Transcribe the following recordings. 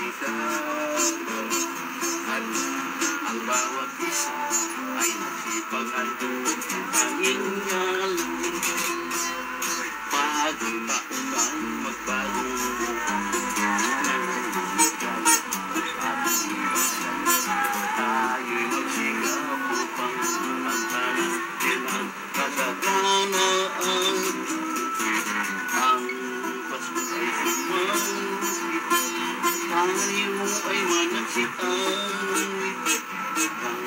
kapitan. At ang bawat isa ay nagsipag-handog ng tanging alam. Bagong taon magbagong buhay. Tayo'y magsikap upang mantanan ilang kasaganaan. Ang Pasko ay sumangit, tayo ay manaksikan ng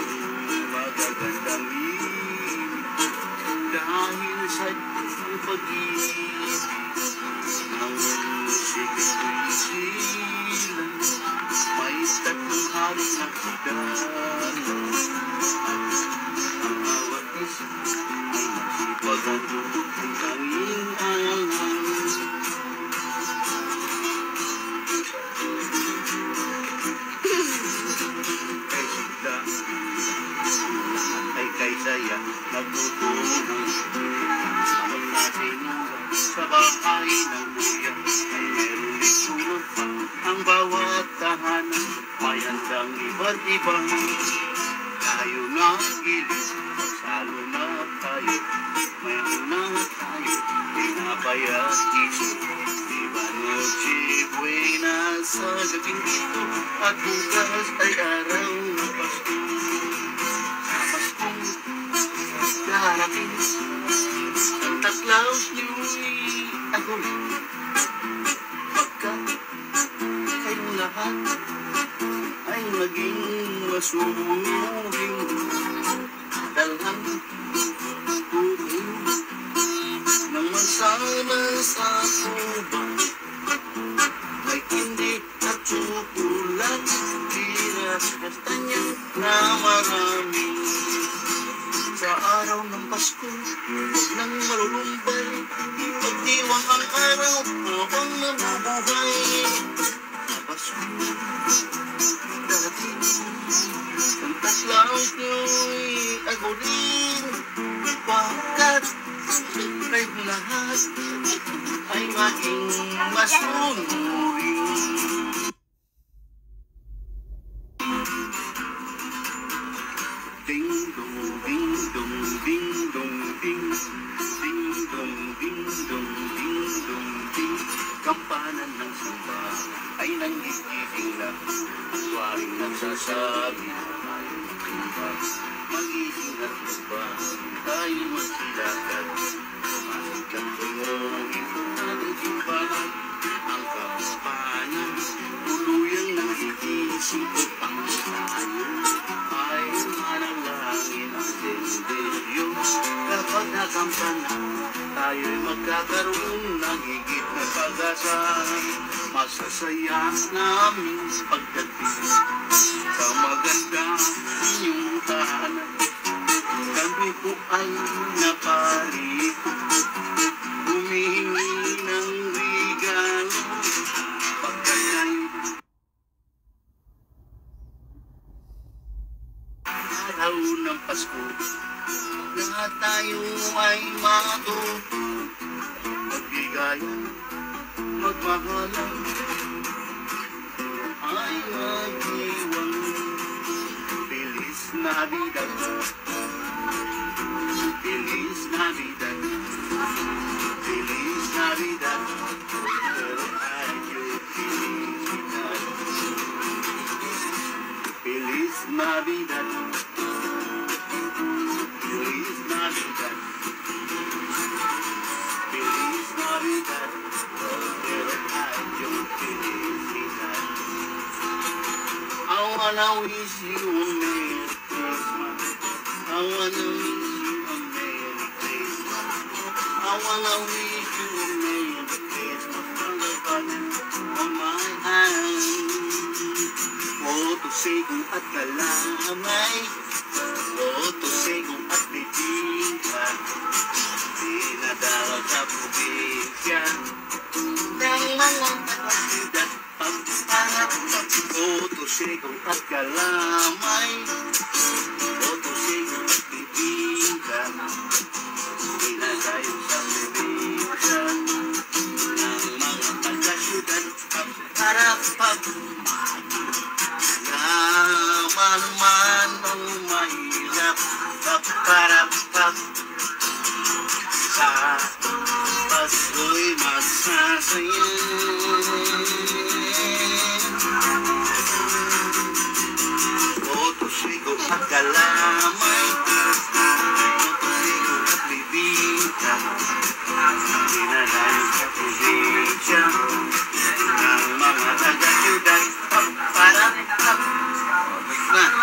magagandang ibig dahil sa pag-ibig ng musika'y silang may tatlong hari na kagano at ang bawat isa ay magsipag-handog ng tanging alam. Kay sigla lahat ay kay saya nagtutunang samot natin sa bahay ng buya ay meron isulat pa ang bawat tahanan may handang iba't ibang tayo na gilid magsalo na tayo may na tayo pinabayat iso diba nagsibuhay na sa gabing ito at bukas ay araw ng Pasko sa Paskong darating Santa Claus niy'y ako pagkat kayong lahat ay maging masunurin dalhan tuloy nang masama sa kubang may hindi at tsukulat tiras kastanya na marami sa araw ng Pasko huwag nang malulumbay ipagdiwang ang araw habang nabubuhay sa Pasko darating Santa Claus niy'y ako rin pagkat kayong lahat ay maging masunurin. Ding dong ding dong ding dong ding ding dong ding dong ding dong ding kampanan ng samba ay nangigising na at waring nagsasabi tayo magsimba magising at magba tayo magsilakat masikat tumungin natin simbahan ang kampanan tuluyang nangigising upang tayo ay manalangin ang dendilyo kapag nakampanan tayo'y magkakaroon ng higit na pag-asa masasaya namin pagdating sa maganda inyong tahanan kami po ay naparito humihingi ng regalo pagkat kayo araw ng Pasko lahat tayo ay matuto magbigayan magmahalan ay mag-iwan Feliz Navidad Feliz Navidad Feliz Navidad pero ayo Felicidad Feliz Navidad Feliz Navidad Feliz Navidad pero ayo Felicidad I wanna wish you a Merry Christmas I wanna wish you a Merry Christmas I wanna wish you a Merry Christmas from the bottom of my hand Motosikong at kalamay Motosikong at bibigyan Dinadala sa probinsya ng mga kapasidad pagparap sa motosikong at kalamay Motosikong at bibigyan Dinadayo sa probinsya ng mga kapasidad pagparap Sa paso'y masasaya. Otusigo at galamay, otusigo at bibita, dinalayo sa probinsya ng mga taga-syudad. Para na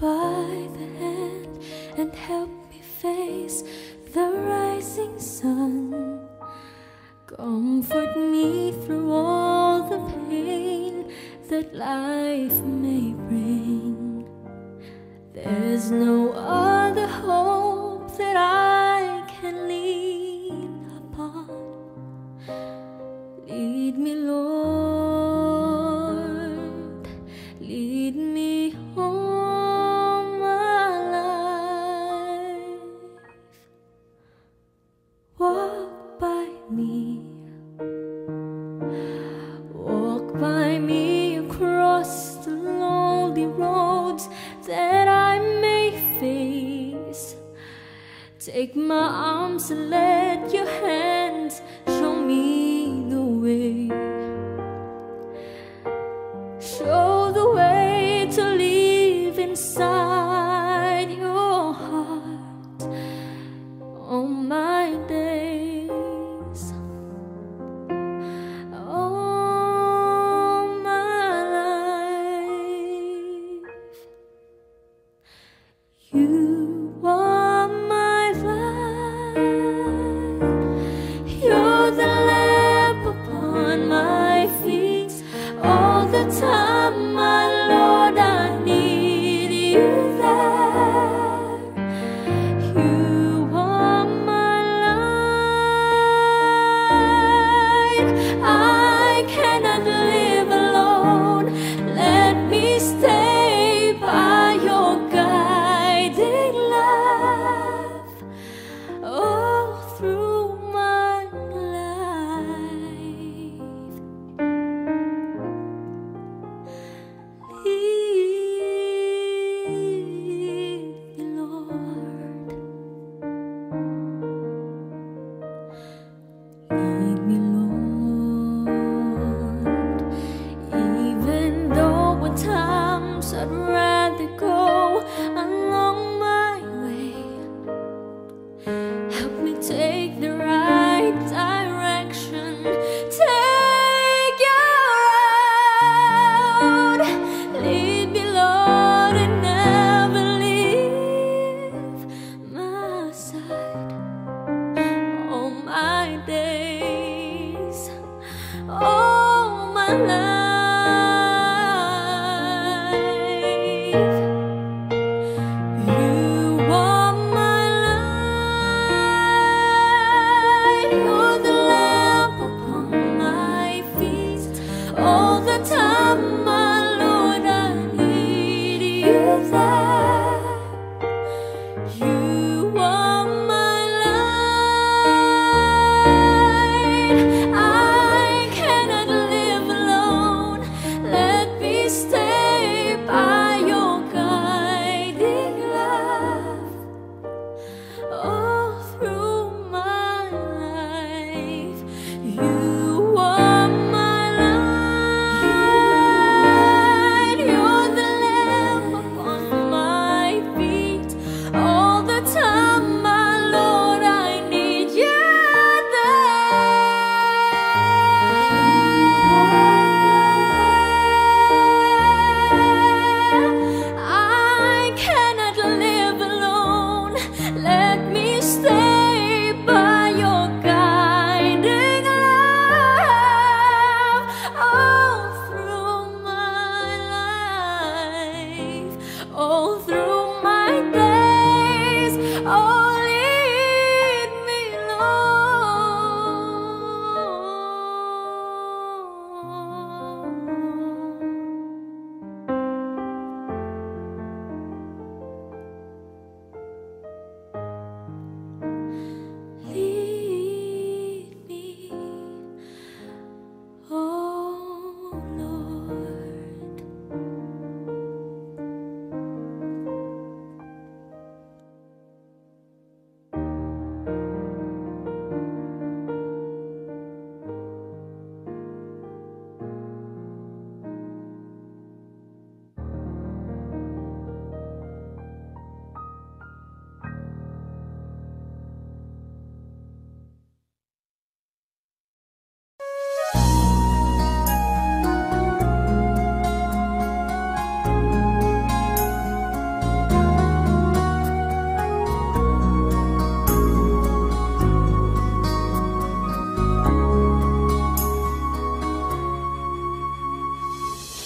by the hand and help me face the rising sun. Comfort me through all the pain. that life may bring. There's no other hope that I can lean upon. Lead me, Lord, lead me all my life. Walk by me, walk by me across the lonely roads that I may face. Take my arms and let your hands show me the way. Show the way to live inside your heart all my days, all my life. You are my light. You're the lamp upon my feet. All the time, my Lord, I need you there. You are my light. I cannot live alone. Let me stay by your guiding love all through my life. Lead me, Lord. Lead me, Lord. Even though at times I'd rather go along my way, help me take the right direction. Take your road. Lead me, Lord, and never leave my side all my days, all my life. You are my light. You're the lamp upon my feet. All the time, my Lord, I need you there. You are my light. I cannot live alone. Let me stay by your guiding love all through my life. You are my light.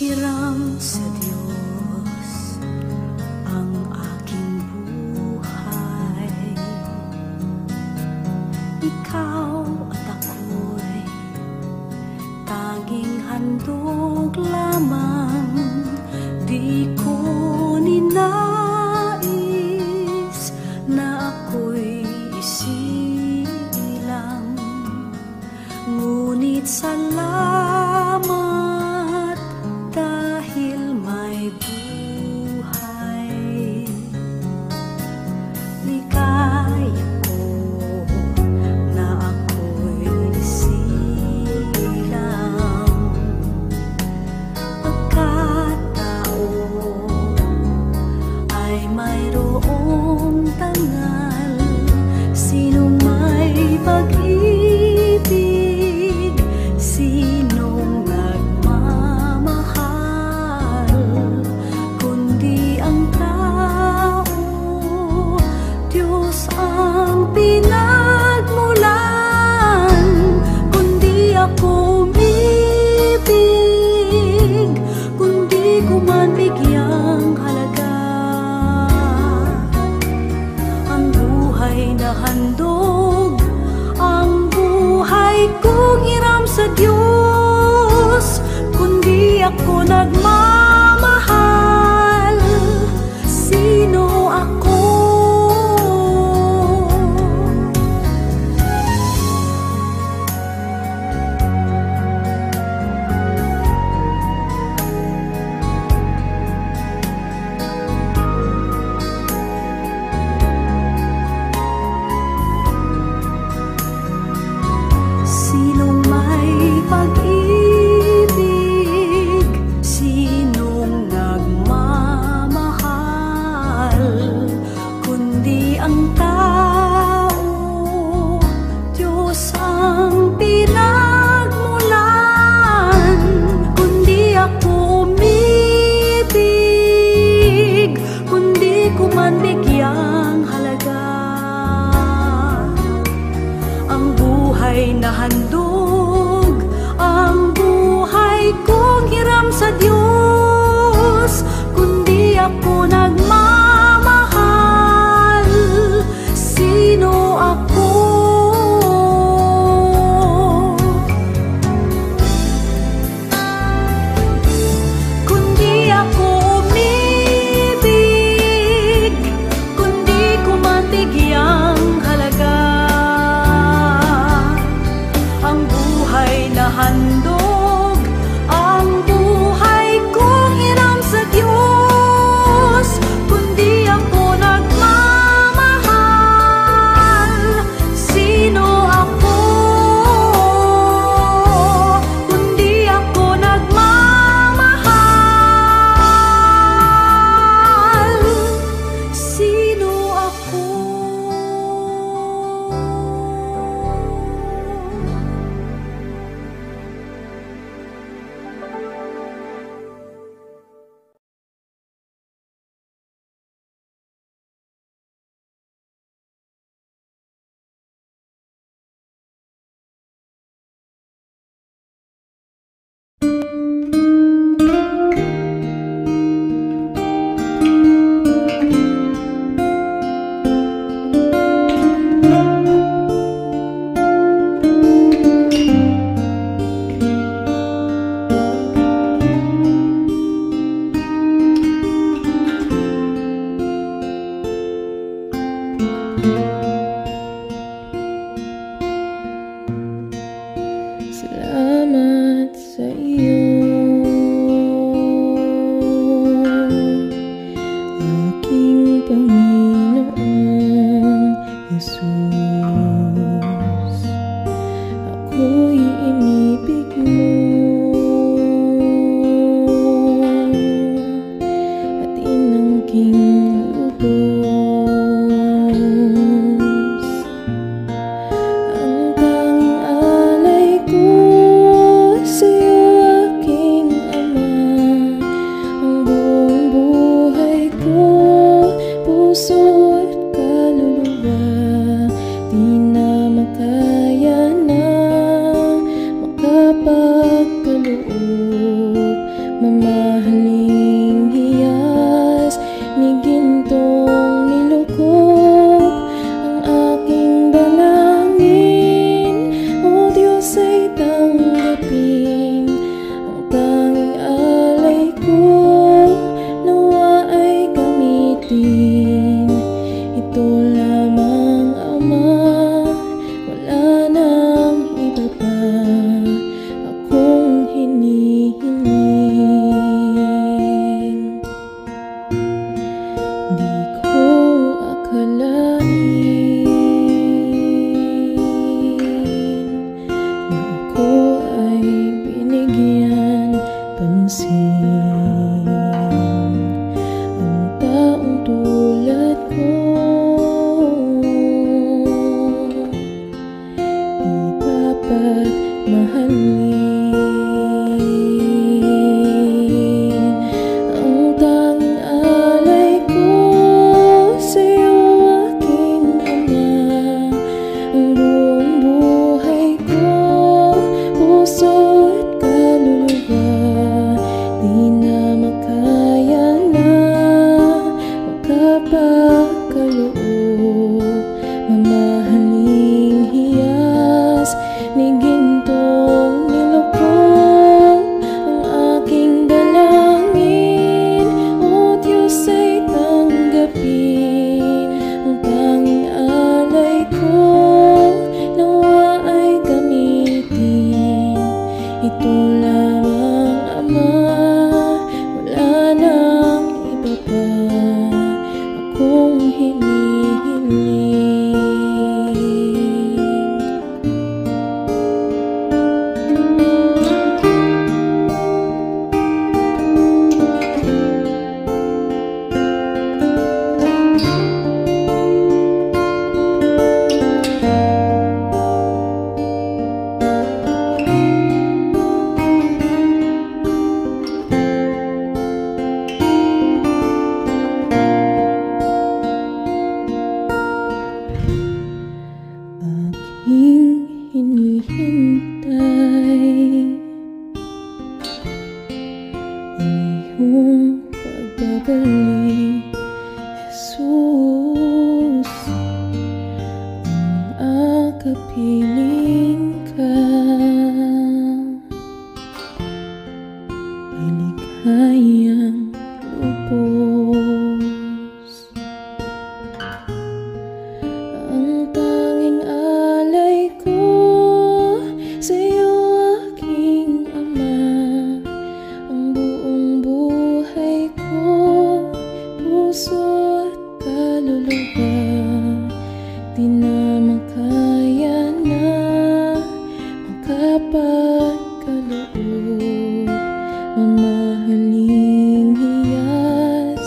hiram sa Diyos ang aking buhay. Ikaw at ako'y tanging handog lamang, di ko ninais na ako'y isilang. Ngunit salamat dahil may buhay. Ligaya ko na ako'y silang. Pagkatao ay mayroong tangal, sino may pag-ibig, sinong nagmamahal, kundi ang tao, Diyos ang pinagmulan. Kundi ako umibig, kundi ko man bigyang halaga ang buhay na handog, ang buhay kong hiram sa Diyos. Kundi ako nagmamahal, sino ako? Sinong may pag-ibig, iyong pagbabalik, Jesus. Kung akapiling ka, ay ligayang lubos. Ang tanging alay ko sa'yo, aking Ama. Ang buong buhay ko, puso at kaluluwa, di na makaya na makapagkaloob. Mamahaling hiyas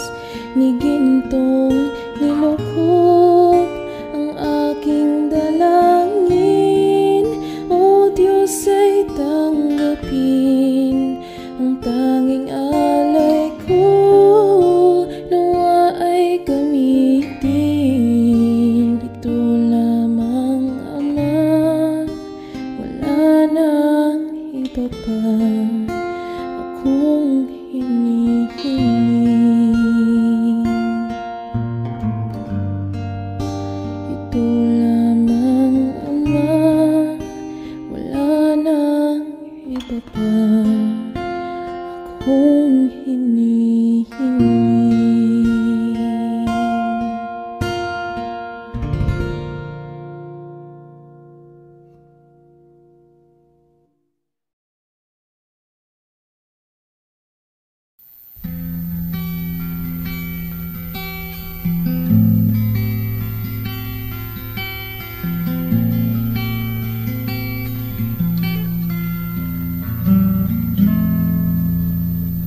ni gintong nilukog ang aking dalangin. O Diyos, ay tanggapin ang tanging alay ko, nawa ay gamitin. Ito lamang, Ama, wala nang iba pa akong hinihiling. Ito lamang, Ama, wala nang iba pa akong hinihiling.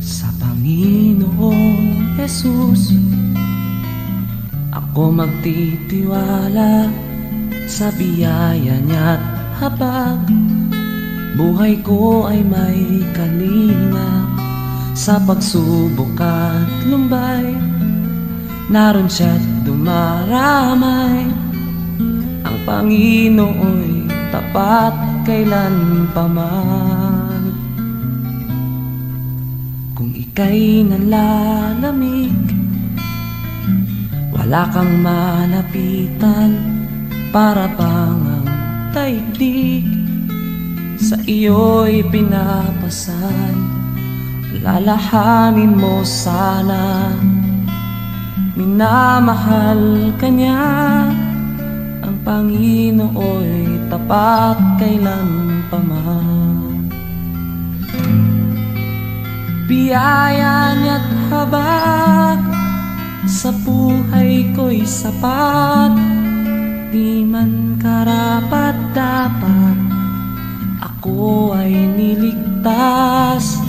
Sa Panginoong Jesus ako magtitiwala, sa biyaya niya't habag buhay ko ay may kalinga. Sa pagsubok at lumbay, naroon siya't dumaramay. Ang Panginoo'y tapat kailanpaman. Kung ika'y nanlalamig, wala kang malapitan, para bang ang daigdig sa iyo'y pinapasan. Lalahanin mo sana, minamahal ka niya. Ang Panginoo'y tapat kailanpaman. Biyaya niya't habag sa buhay ko'y sapat, di man karapat-dapat ako ay niligtas.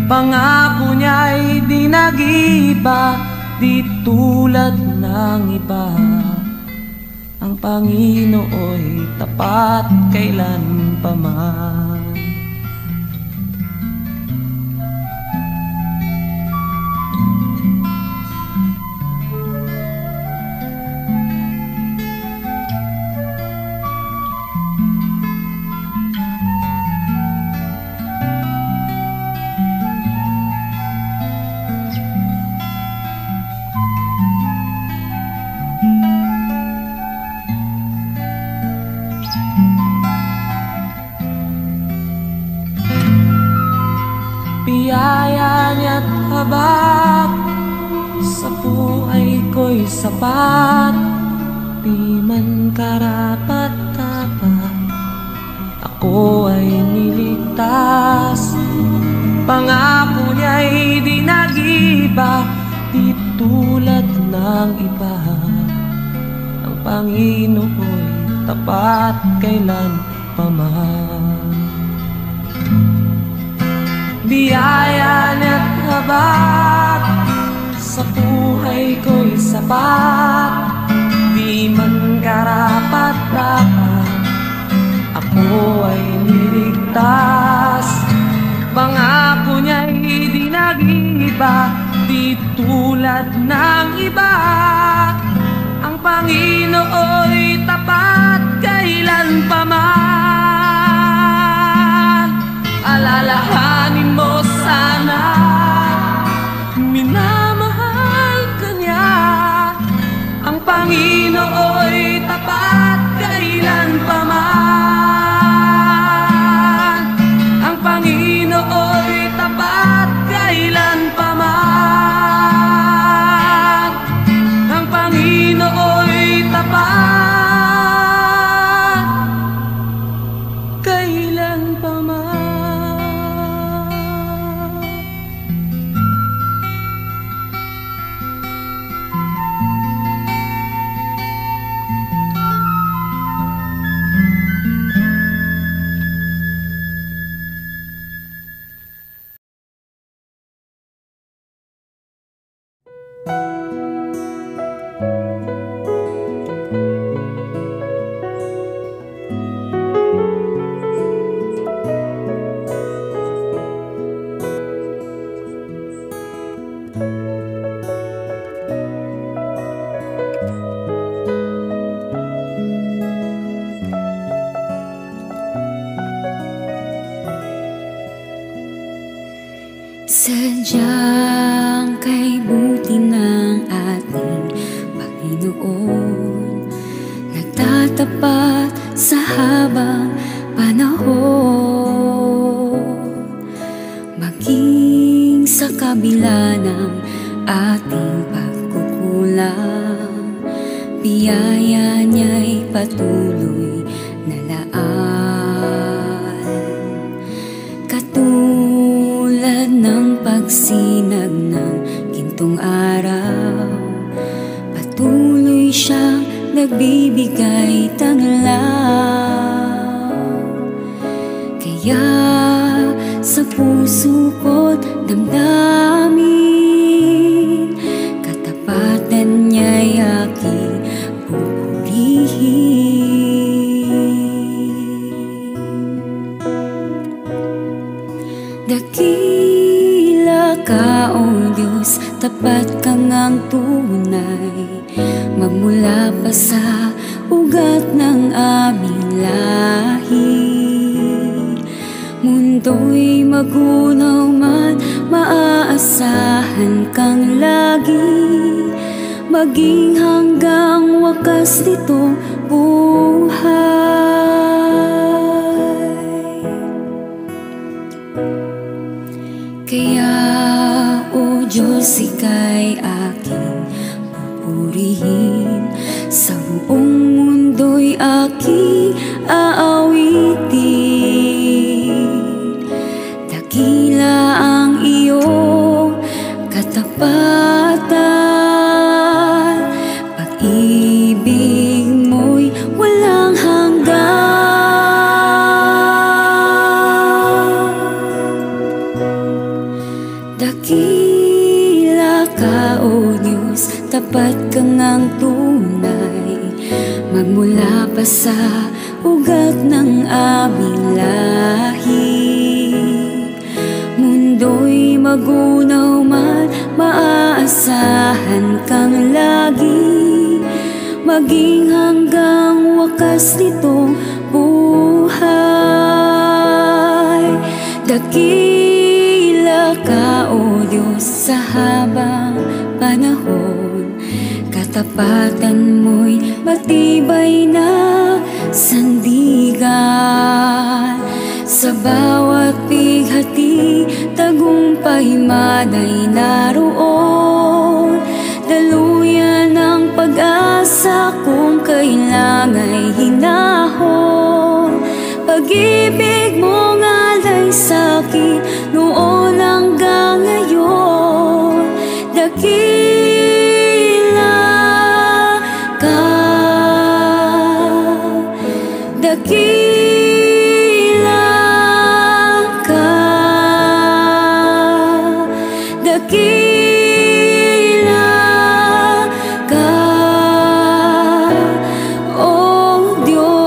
Pangako niya'y di nag-iba, di tulad ng iba. Ang Panginoo'y tapat kailanpaman. Biyaya niya't habag sa buhay ko'y sapat, di man karapat-dapat ako ay niligtas. Pangako niya'y di nag-iba, di tulad ng iba. Ang Panginoo'y tapat kailanpaman. Biyaya niya't habag sa buhay ko'y sapat, di man karapat-dapat ako ay niligtas. Pangako niya'y di nag-iba, di tulad ng iba. Ang Panginoo'y tapat kailanpaman. Alalahanin mo sana, Sadyang kay buti ng ating Panginoon, nagtatapat sa habang panahon. Maging sa kabila ng ating pagkukulang, biyaya niya'y patuloy na laan. Katulad ng pagsinag ng gintong araw, patuloy siyang nagbibigay tanglaw. Kaya sa puso ko't damdamin, katapatan niya'y aking pupurihin. Dakila ka, O Diyos, tapat ka ngang tunay, magmula pa sa ugat ng aming lahi. Mundo'y magunaw man, maaasahan kang lagi, maging hanggang wakas nitong buhay. Kaya, O Diyos, ika'y aking pupurihin, sa buong mundo'y aking aawitin. Dakila ang iyong katapatan, pag-ibig mo'y walang hanggan. Dakila ka, O Diyos, tapat ka ngang tunay, magmula pa sa ugat ng aming lahi. Mundo'y magunaw man, maaasahan kang lagi, maging hanggang wakas nitong buhay. Dakila ka, O Diyos, sa habang panahon, katapatan mo'y matibay na sandigan. Sa bawat bighati, tagumpay man ay naroon, daluyan ng pag-asa kung kailangan hinahon. Pag-ibig mo ngalay sa'kin noon hanggang ngayon, dakila ka, dakila ka, dakila ka, O Diyos.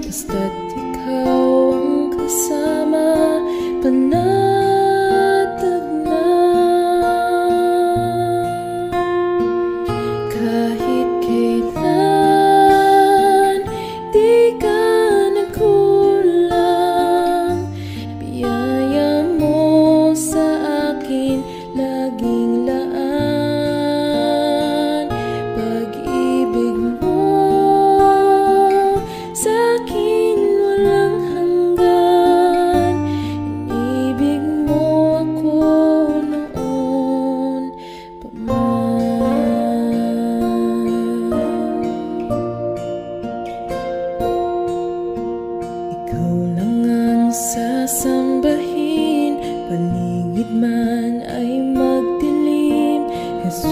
basta't ikaw ang kasama, panatag na. Kahit kailan di ka nagkulang, biyaya mo sa akin laging laan. Pag-ibig mo sa akin walang hanggan, inibig mo ako noon pa man. Ikaw lang ang sasambahin, paligid man ay magdilim. Jesus,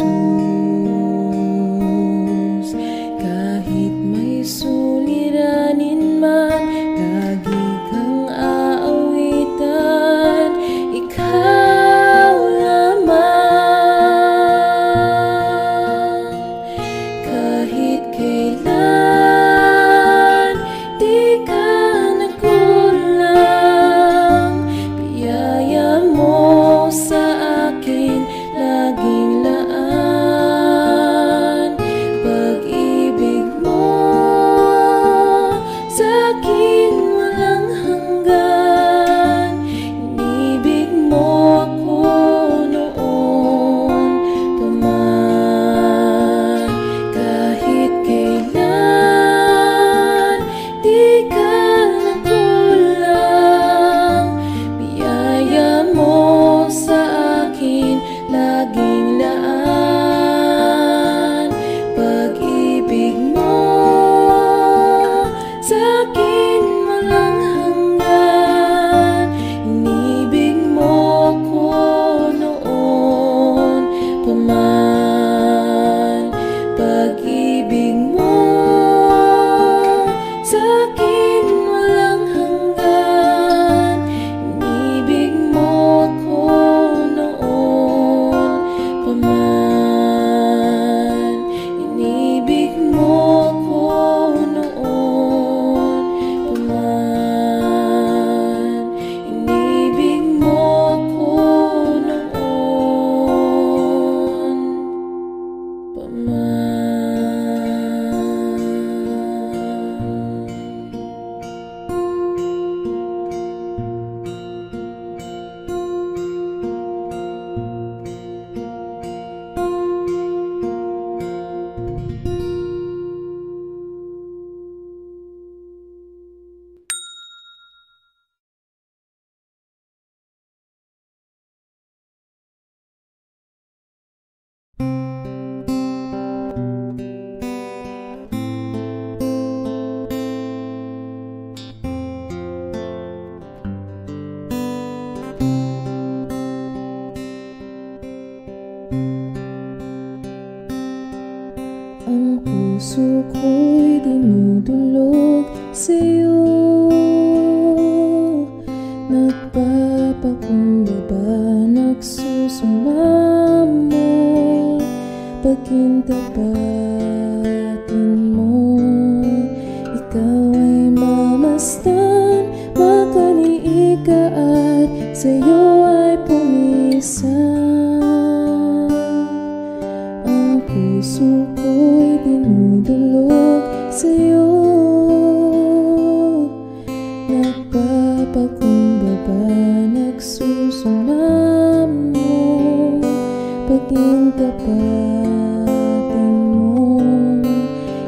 kahit may suliranin man, lagi kang aawitan. Ikaw lamang. Kahit kailan di ka nagkulang, biyaya mo sa akin laging laan. Pag-ibig mo sa akin walang hanggan, inibig mo ako noon pa man. Kahit kailan di ka nagkulang, biyaya mo sa akin laging laan. Pag-ibig mo sa akin walang hanggan, inibig mo ako noon pa man. Pag-ibig mo sa akin walang hanggan, inibig mo ako noon pa man. Inibig mo ako noon pa man. Inibig mo ako noon pa man. Ang puso ko'y dinudulog sa'yo, nagpapakumbaba, nagsusumamo. Pagkintapatin mo, ikaw ay mamasdan, makaniika at sa'yo ay pumisan. Ang puso ko'y dinudulog sa'yo, nagpapakumbaba, nagsusumamo. Pagkintapatin mo,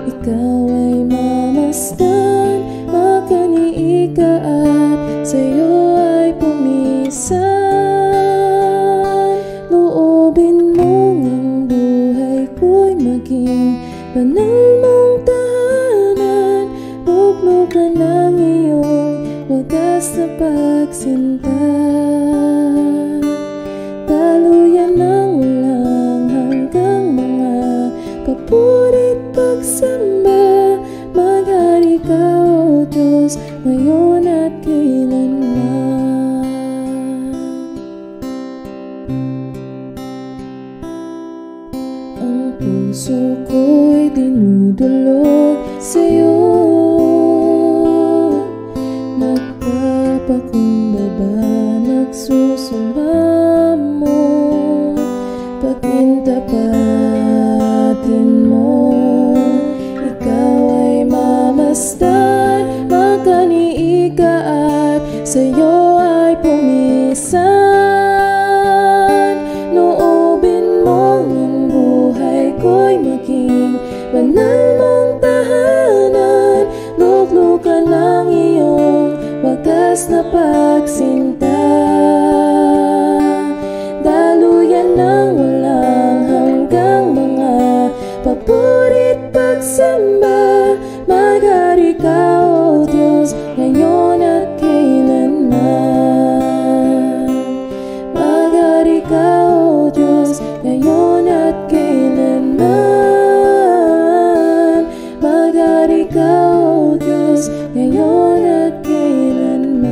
ikaw ay mamasdan, makaniika at sa'yo ay pumisan. Loobin mong ang buhay ko'y maging banal mong tahanan, luglugan ng iyong wagas na pagsinta. Daluyan ng walang hanggang mga papurit pagsamba, maghari ka o Diyos ngayon at kailanman. Ang puso ko'y dinudulog sa'yo, sa'yo ay pumisan. Loobin mong ang buhay ko'y maging banal mong tahanan. Luklukan lang iyong wagas na pagsinta. Daluyan ng walang hanggang mga papurit pagsamba. Maghari ka, O Diyos, ngayon at kailanman. Maghari ka, O Diyos, ngayon at kailanman. Maghari ka, O Diyos, ngayon at kailanman.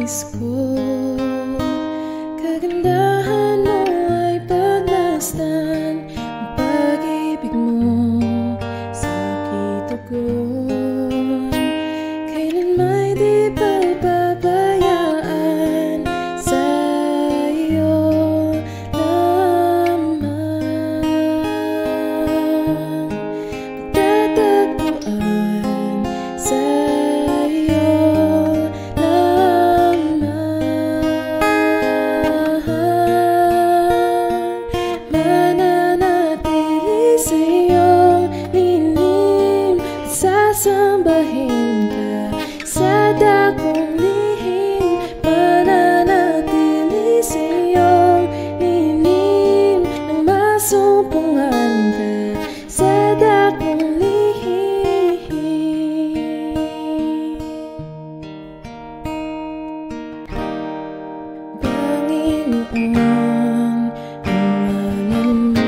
nais ko. Kagandahan mo ay pagmasdan, ang pag-ibig mo sa kitugon. Kailan may di pababayaan sa iyo lamang. Magtatagpuan sa iyo mananatili sa iyong lilim at sasambahin ka sa dakong lihim. Mananatili sa iyong lilim nang masumpungan ka sa dakong lihim. Panginoon, ang ngalan mo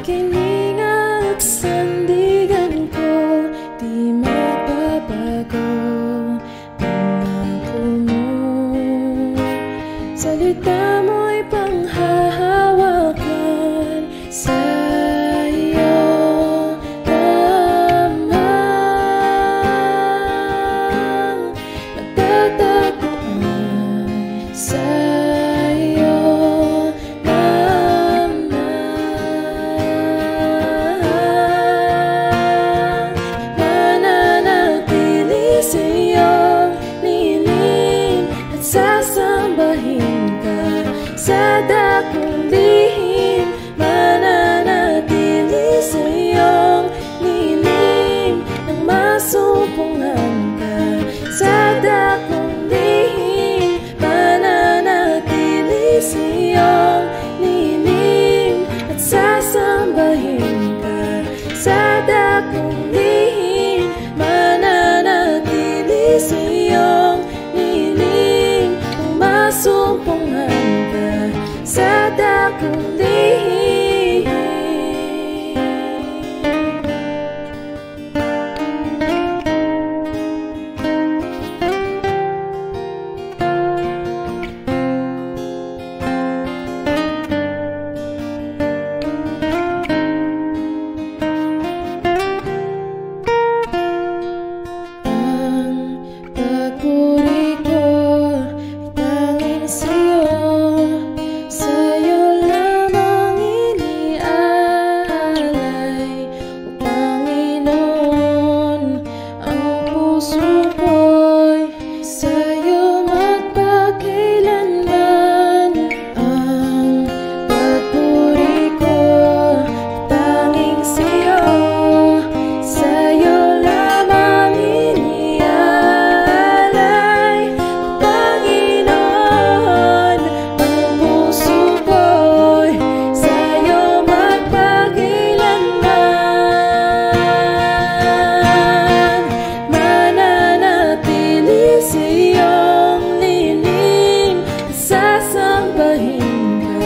kininga at sandigan ko, di magbabago. Pangako mo, salita mo'y panghahawakan sa iyo lamang. Magtatagpuan sa iyo lamang. Mananatili sa iyong lilim at sasambahin ka sa dakong lihim. Mananatili sa iyong lilim nang masumpungan ka sa dakong lihim. Mananatili sa iyong lilim at sasambahin ka sa dakong lihim. Mananatili sa iyong lilim nang masumpungan ka sa dakong lihim. Ang pagpuri ko ay tanging sa'yo, sa'yo lamang iniaalay. O Panginoon, ang puso ko'y sa'yo magpakailanman. Ang pagpuri ko ay tanging sa'yo, sa'yo lamang iniaalay. Panginoon, ang puso ko'y sa'yo magpakailanman. Mananatili sa iyong lilim at sasambahin ka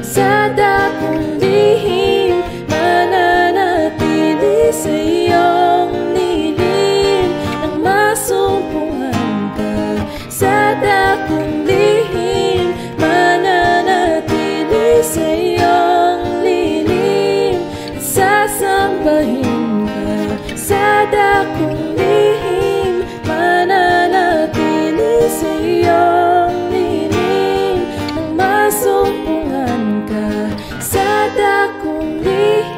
sa dakong lihim. Mananatili sa iyong lilim nang masumpungan ka sa dakong lihim. Mananatili sa iyong lilim at sasambahin ka sa dakong lihim. Mananatili sa iyong lilim nang masumpungan ka sa dakong lihim.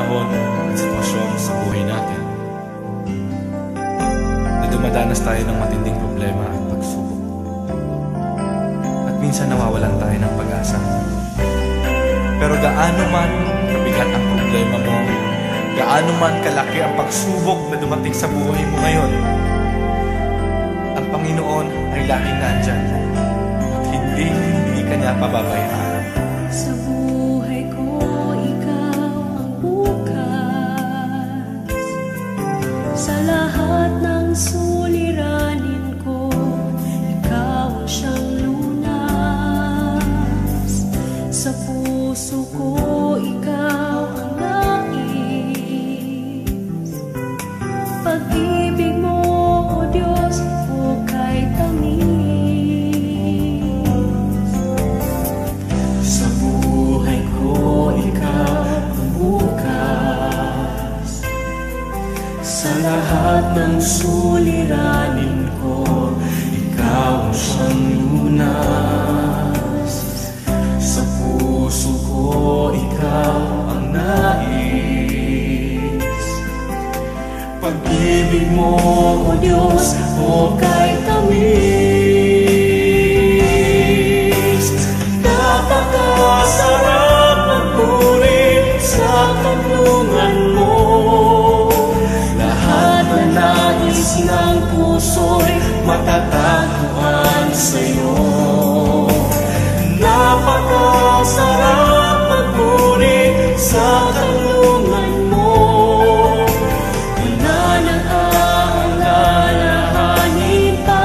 panahon at sitwasyon sa buhay natin na dumadanas tayo ng matinding problema at pagsubok. At minsan nawawalan tayo ng pag-asa. Pero gaano man kabigat ang problema mo, gaano man kalaki ang pagsubok na dumating sa buhay mo ngayon, ang Panginoon ay laging nandyan at hindi ka niya pababayaan. Sa buhay ko, ikaw ang bukas. Sa lahat ng suliranin ko, ikaw ang siyang lunas. Sa puso ko, ikaw ang nais. Pag-ibig mo, O Diyos, hukay tamis. Sa buhay ko, ikaw ang bukas. Sa lahat ng suliranin ko, ikaw ang siyang lunas. Sa puso ko, ikaw ang nais. Pag-ibig mo, O Diyos, hukay tamis. Napakasarap magpuri sa kanlungan mo. Lahat na nais ng puso'y matatagpuan sa'yo. Napakasarap magpuri sa kanlungan mo. Wala nang aalalahanin pa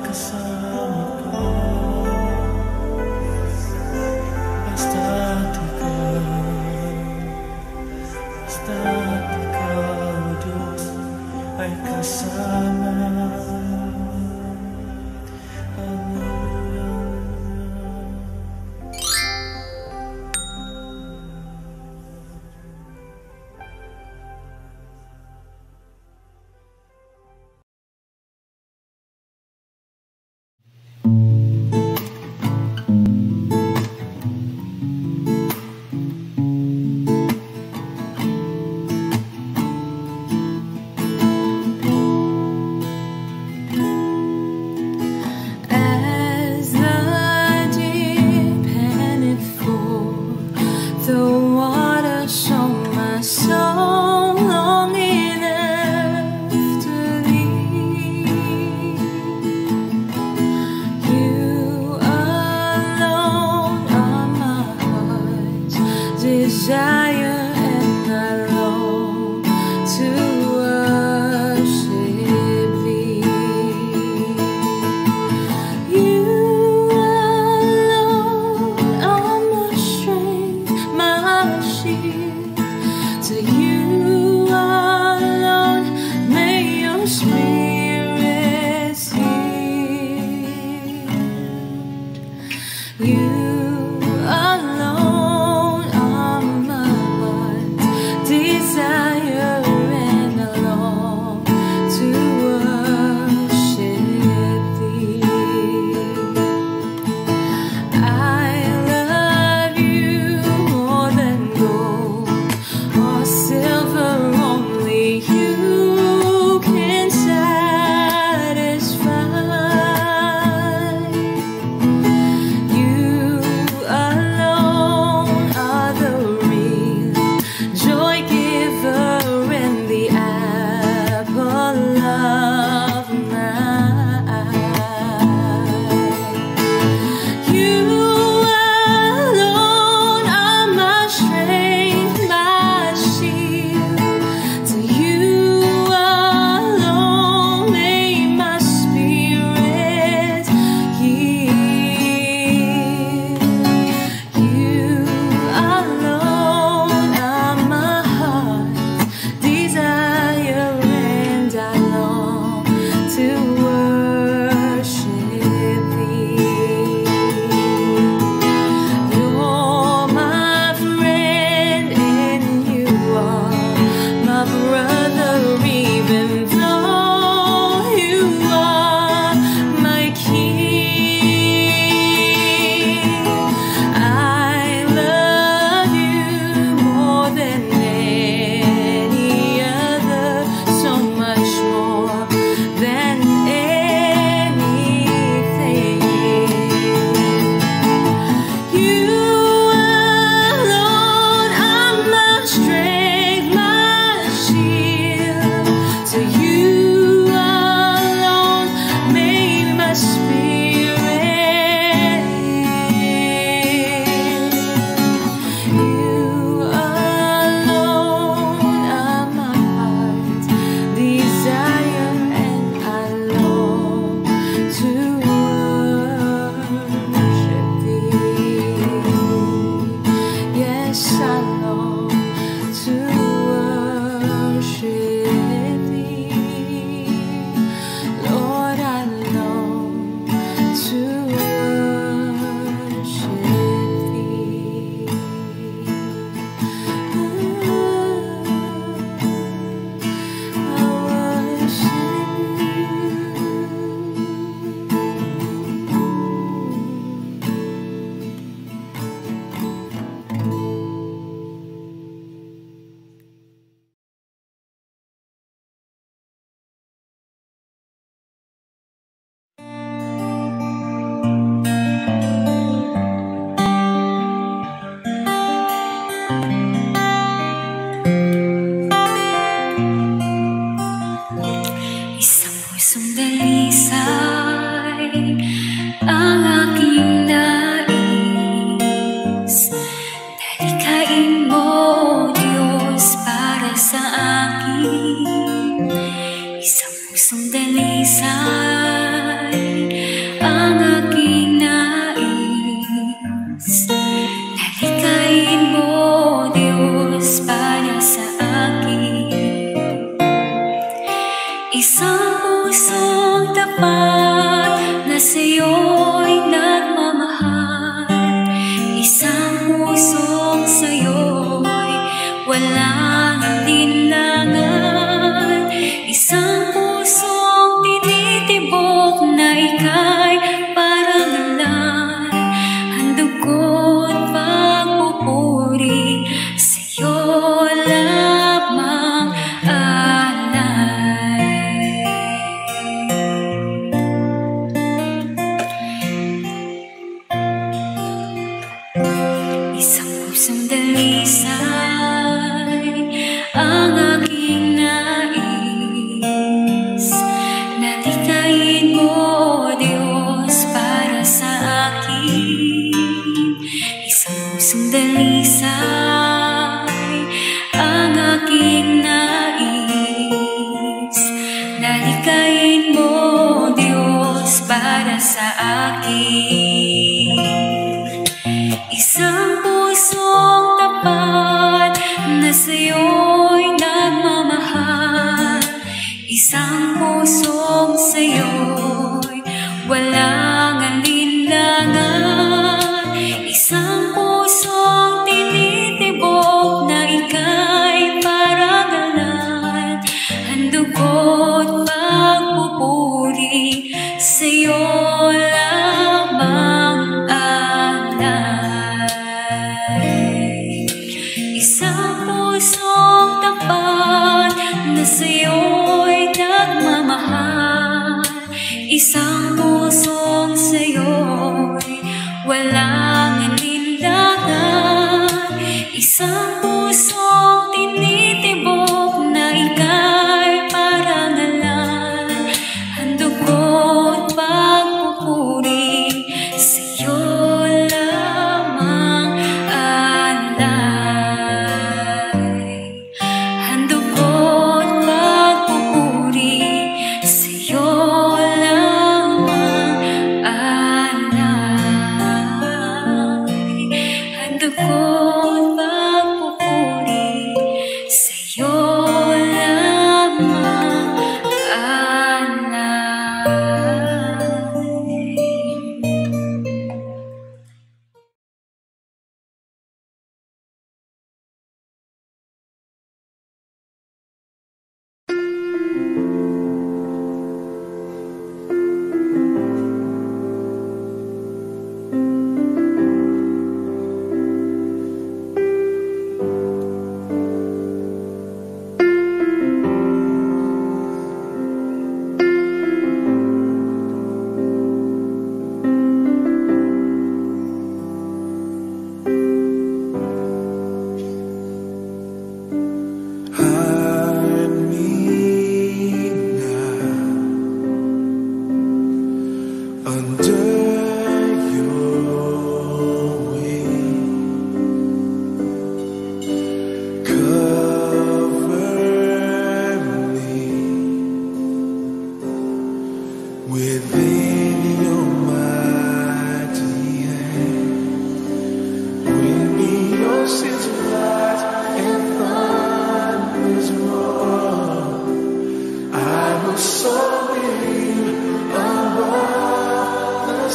kasama ka. Basta't ikaw, Diyos, ay kasama. Desire and I long to worship Thee. You alone are my strength, my shield. To You alone may Your Spirit yield. You alone are my heart's desire, and I long to worship Thee. I love You more than gold or silver, only You can satisfy. You ang aking nais. Nalikain mo, Diyos, para sa akin. Isang pusong tapat na sa'yo'y nagmamahal. Isang pusong sa'yo'y walang alinlangan. Isang pusong tinitibok na ika'y parangalan. Handog ko't pagpupuri sa'yo lamang alay. Isang pusong dalisay ang aking nais. Nalikain mo, Diyos, para sa akin. Isang pusong dalisay ang aking nais. Nalikain mo, Diyos, para sa akin. Isang pusong tapat na sa'yo'y nagmamahal. Isang pusong sa'yo'y walang alinlangan. Isang pusong tinitibok na ika'y parangalan. Handog ko't pagpupuri sa'yo lamang alay. Isang pusong tapat na sa'yo'y nagmamahal. Isang pusong sa'yo'y walang alinlangan. Isang pusong tinitibok na ika'y parangalan. Handog ko't pagpupuri sa'yo lamang alay. Handog ko't pagpupuri sa'yo lamang alay. Handog ko't pagpupuri sa'yo lamang alay. Soaring above the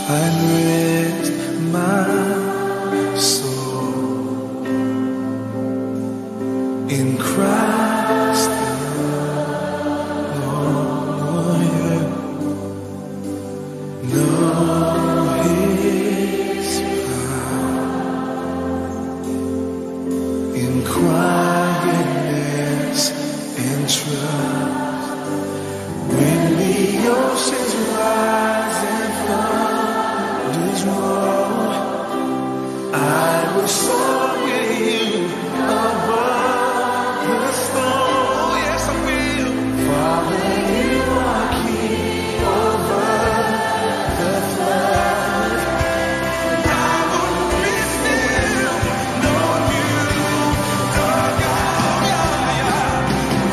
find rest my soul in Christ alone. Yeah. Know His power in quietness and trust. When the oceans rise and thunders roll, I will soar with you above the storm. Yes, I will. Father, you are king over the flood. I will be still, know you are God.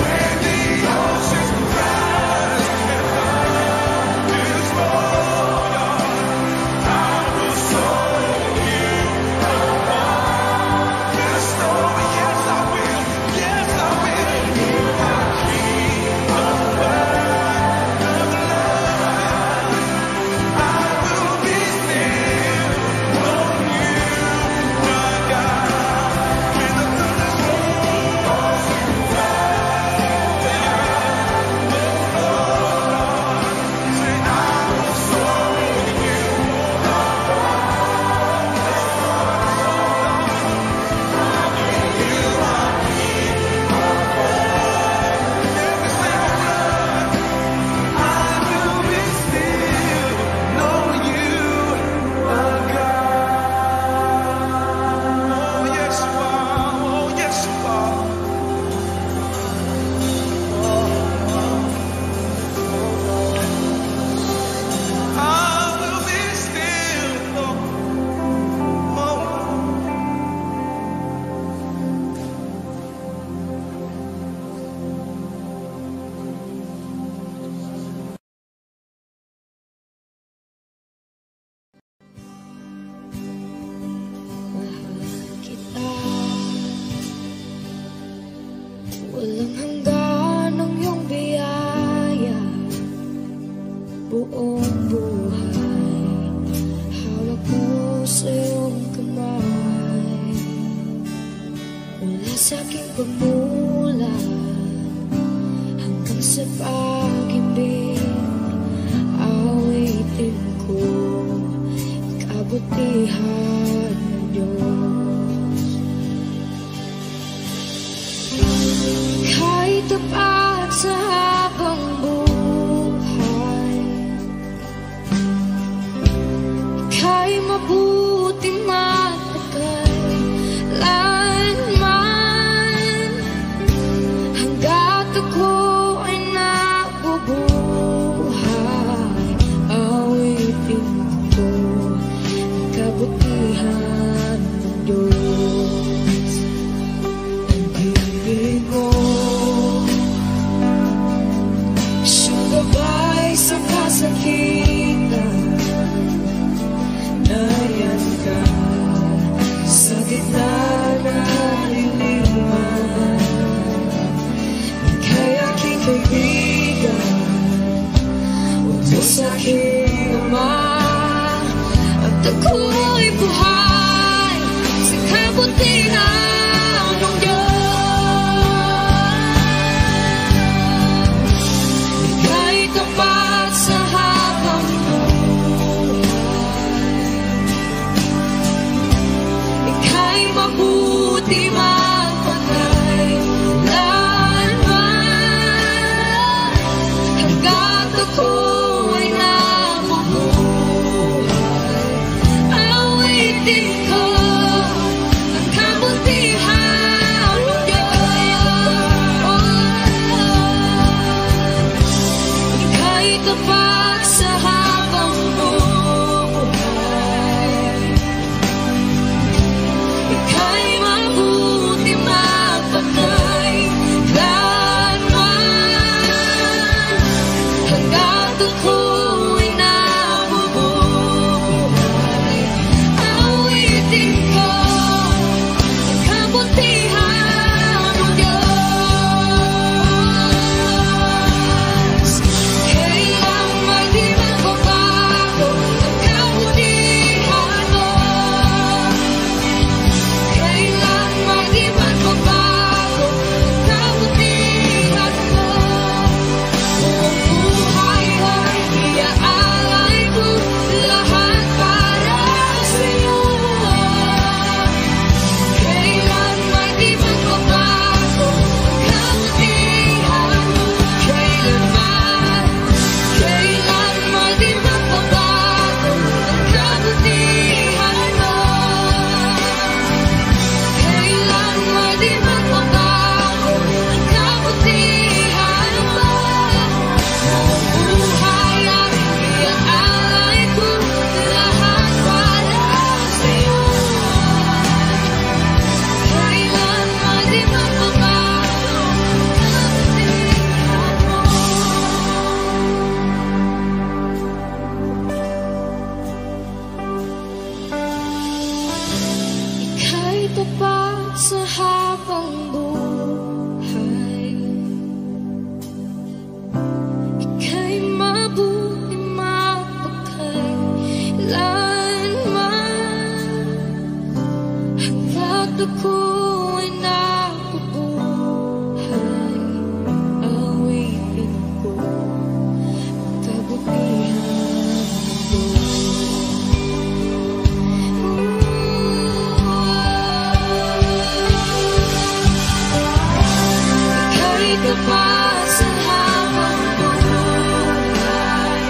When the oceans rise and thunders roll, I will soar with you above the storm. Yes, I will. Yes, I will. You are king over the flood. I will be still, know you are God. When the thunders roll, say I will soar with you every single breath. I will be still, know you are God. Oh yes you are, oh yes you are. I will be still, Mahal kita. Walang hanggan ang iyong biyaya. Buong buhay hawak mo sa iyong kamay. Mula sa aking pagmulat hanggang sa pag-ibig, awitin ko kabutihan ng Diyos. Kahit tapat sa habang buhay, ika'y mabuti matagal lanman. Hanggat ako ay nabubuhay, awitin ko ang kabutihan ng Diyos. Ang ibig mo siyang gabay sa kasakitan. Nariyan ka sa gitna ng kaliliman. Ika'y aking kaibigan, huwag mo sa aking ama. At ako'y buhay sa kabutihan ng Diyos. Ika'y tapat sa habang buhay, ika'y mabuti magpatay lanman. Hanggat ako ay nabubuhay, awitin ko ang kabutihan ng Diyos. Ika'y tapat sa habang buhay, ika'y mabuti magpatay lanman. Hanggat ako ay nabubuhay, awitin ko ang kabutihan ng Diyos. Kailang may di magbabago. ako ay nabubuhay, awitin ko kabutihan mo. Ika'y kapasan habang buhay,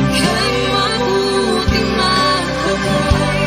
ika'y mabuting magbagay.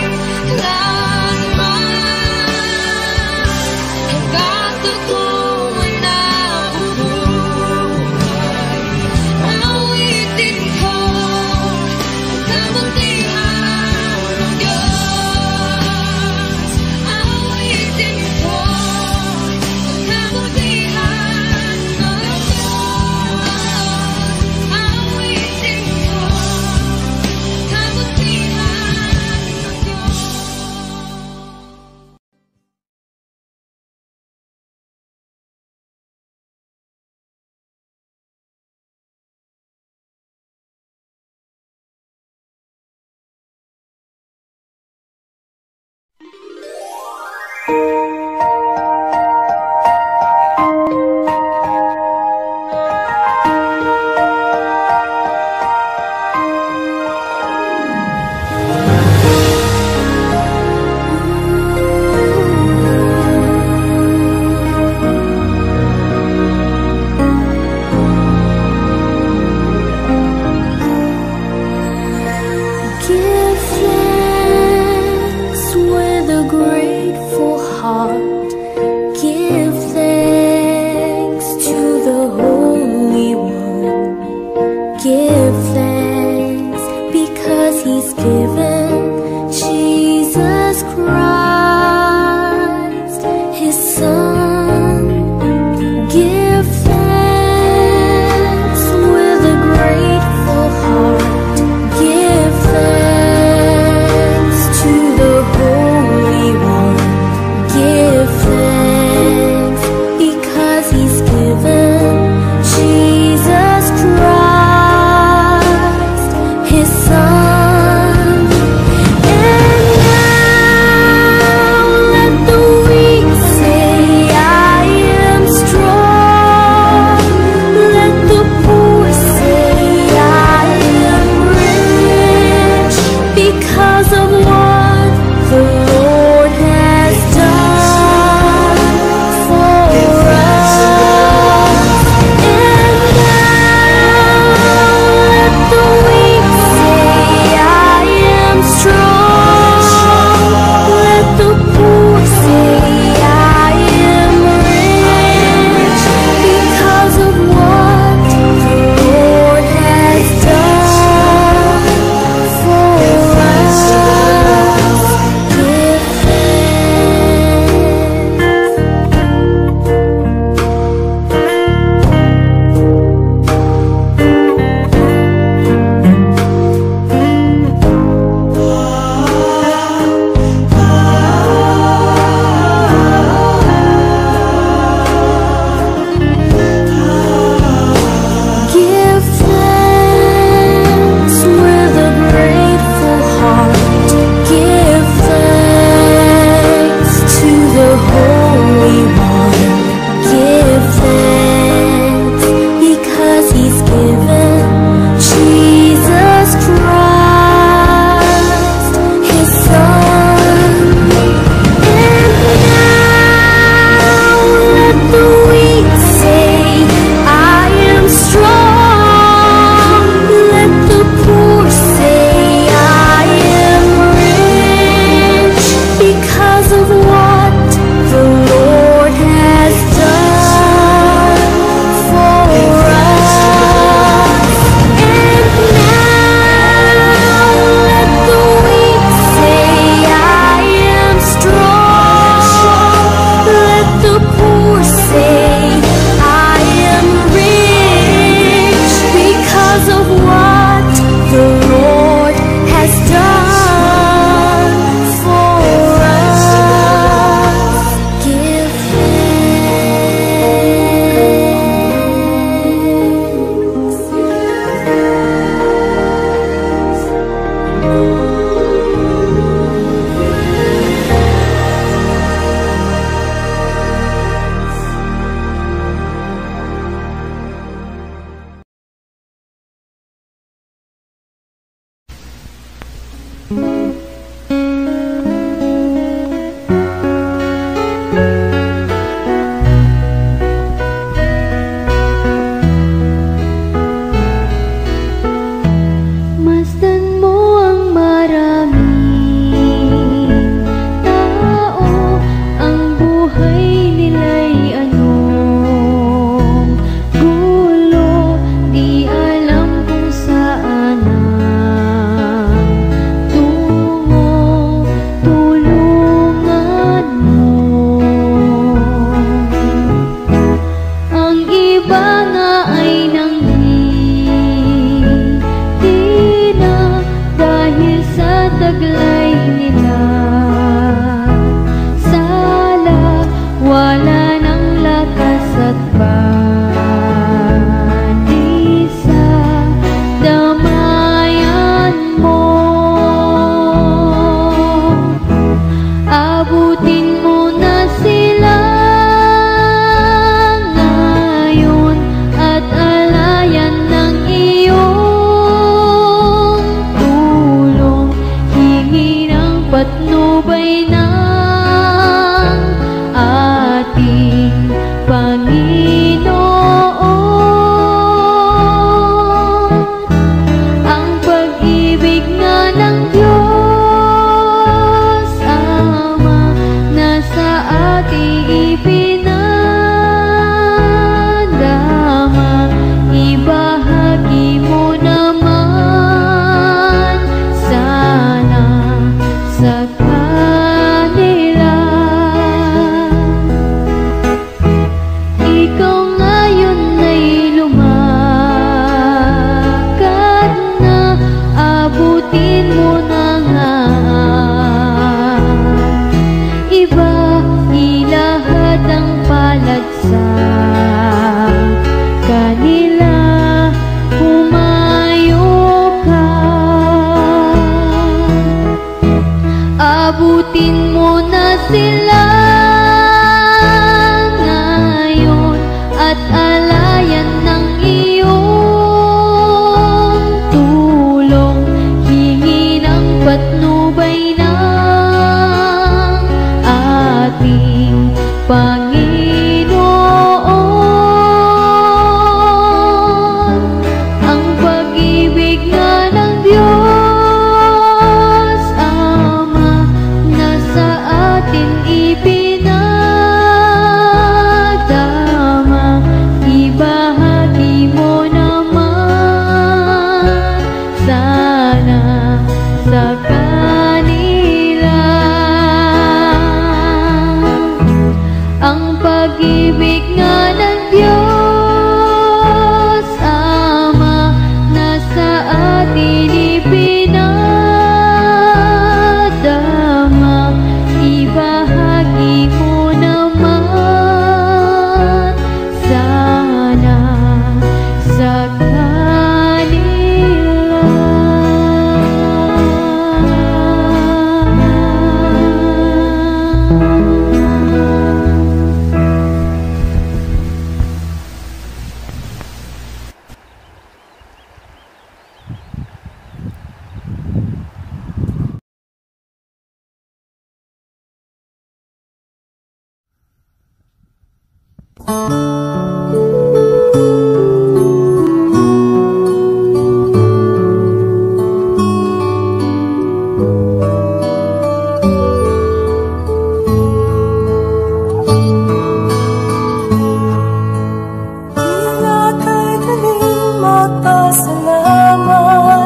Magpasalamat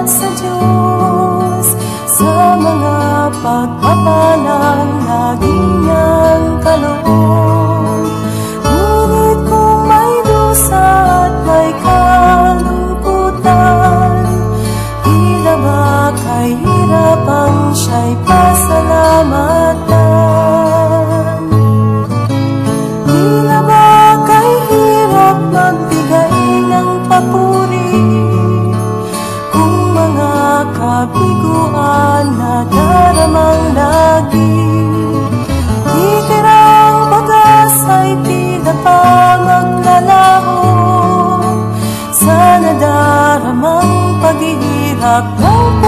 sa Diyos sa mga pagpapalang lagi niyang kaloob. Ngunit kung may dusa at may kalungkutan, tila ba kay hirap ang siya'y pasalamatan? Tila ba kay hirap magbigay ng papuri kung mga kabiguan na daramang lagi? Titirang pag-asa'y tila pa maglalaho sa nadaramang paghihirap ng